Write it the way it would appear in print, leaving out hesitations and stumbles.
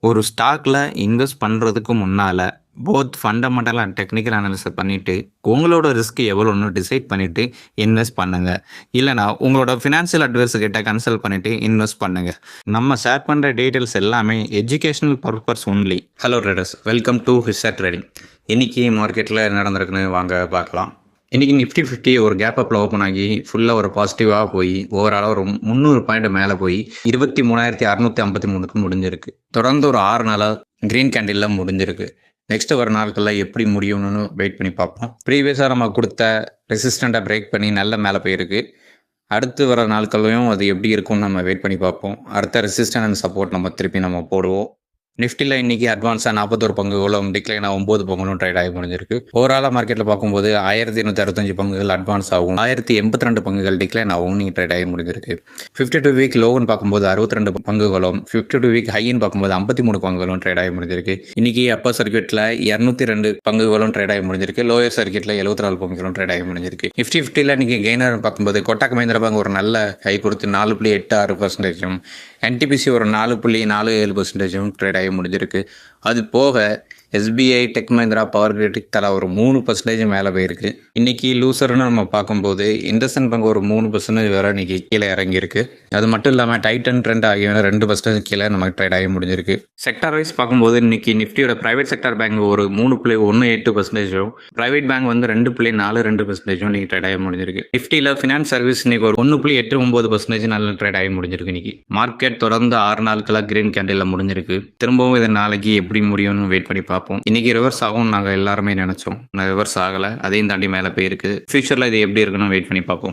ஒரு ஸ்டாக்ல இன்வெஸ்ட் பண்றதுக்கு முன்னால, both fundamental and technical analysis பண்ணிட்டு, உங்களோட ரிஸ்க் எவ்வளோன்னு டிசைட் பண்ணிட்டு இன்வெஸ்ட் பண்ணுங்க. இல்லன்னா உங்களோட ஃபினான்ஷியல் அட்வைசர் கிட்ட கன்சல்ட் பண்ணிட்டு இன்வெஸ்ட் பண்ணுங்க. நம்ம ஷேர் பண்ற டீடைல்ஸ் எல்லாமே educational purpose only. Hello traders, welcome to Hissa trading. இன்னைக்கு மார்க்கெட்டில் என்ன நடந்திருக்குன்னு வாங்க பார்க்கலாம். இன்றைக்கி நிஃப்டி 50 ஒரு கேப் அப்பில் ஓப்பன் ஆகி ஃபுல்லாக ஒரு பாசிட்டிவாக போய் ஓவராலாக ஒரு 300 பாயிண்ட் மேலே போய் 23,653க்கு முடிஞ்சிருக்கு. தொடர்ந்து ஒரு 6 நாளாக க்ரீன் கேண்டிலில் முடிஞ்சிருக்கு. நெக்ஸ்ட்டு வர நாட்களில் எப்படி முடியும்னு வெயிட் பண்ணி பார்ப்போம். ப்ரீவியஸாக நம்ம கொடுத்த ரெசிஸ்டண்ட்டை பிரேக் பண்ணி நல்ல மேலே போயிருக்கு. அடுத்து வர நாட்களையும் அது எப்படி இருக்கும்னு நம்ம வெயிட் பண்ணி பார்ப்போம். அடுத்த ரெசிஸ்டன்ட் அண்ட் சப்போர்ட் நம்ம திருப்பி நம்ம போடுவோம். நிஃப்டியில் இன்றைக்கி அட்வான்ஸாக 41 பங்குகளும் டிக்ளைனாக 9 பங்குகளும் ட்ரேட் ஆகி முடிஞ்சிருக்கு. ஓவராலாக மார்க்கெட்டில் பார்க்கும்போது 1265 பங்குகள் அட்வான்ஸ் ஆகும், 1082 பங்குகள் டிக்ளைன் ஆகும் நீங்கள் ட்ரேட் ஆகி முடிஞ்சிருக்கு. 52 வீக் லோன்னு பார்க்கும்போது 62 பங்குகளும், 52 வீக் ஹைன்னு பார்க்கும்போது 53 பங்குகளும் ட்ரேட் ஆகி முடிஞ்சிருக்கு. இன்றைக்கி அப்பர் சர்க்கியூட்டில் 202 பங்குகளும் ட்ரேட் ஆகி முடிஞ்சிருக்கு. லோயர் சர்க்கியூட்டில் 74 பங்குகளும் ட்ரேட் ஆகி முடிஞ்சிருக்கு. நிஃப்டி 50ல் இன்றைக்கி கெய்னர் பார்க்கும்போது கோட்டாக் மஹிந்திரா பேங்க் ஒரு நல்ல ஹை கொடுத்து 4.86%, NTPC ஒரு 4.47% ட்ரேட் ஆகி முடிஞ்சிருக்கு. அது போக SBI, tech Mahindra, power grid தலா ஒரு 3% மேலே போயிருக்கு. இன்றைக்கி லூசர்னு நம்ம பார்க்கும்போது இண்டஸ்இண்ட் பேங்க் ஒரு 3% வேறு இன்றைக்கி கீழே இறங்கியிருக்கு. அது மட்டும் இல்லாமல் டைட்டன் ட்ரெண்ட் ஆகியவன 2% கீழே நமக்கு ட்ரேட் ஆகி முடிஞ்சிருக்கு. செக்டார் வைஸ் பார்க்கும்போது இன்றைக்கி நிஃப்டியோட ப்ரைவேட் செக்டார் பேங்க் ஒரு 3.18%, ப்ரைவேட் பேங்க் வந்து 2.42% இன்றைக்கி ட்ரேட் ஆகி முடிஞ்சிருக்கு. நிஃப்டியில் ஃபினான்ஸ் சர்வீஸ் இன்றைக்கி ஒரு 1.89% நல்ல ட்ரேட் ஆகி முடிஞ்சிருக்கு. இன்றைக்கி மார்க்கெட் தொடர்ந்து 6 நாட்களாக கிரீன் கேண்டிலில் முடிஞ்சிருக்கு. திரும்பவும் இதை நாளைக்கு எப்படி முடியும்னு வெயிட் பண்ணி பார்ப்போம். இன்னைக்கு ரிவர்ஸ் ஆகும் நாங்கள் எல்லாருமே நினைச்சோம், ரிவர்ஸ் ஆகலை, அதையும் தாண்டி மேலே போயிருக்கு. ஃபியூச்சரில் இது எப்படி இருக்குன்னு வெயிட் பண்ணி பார்ப்போம்.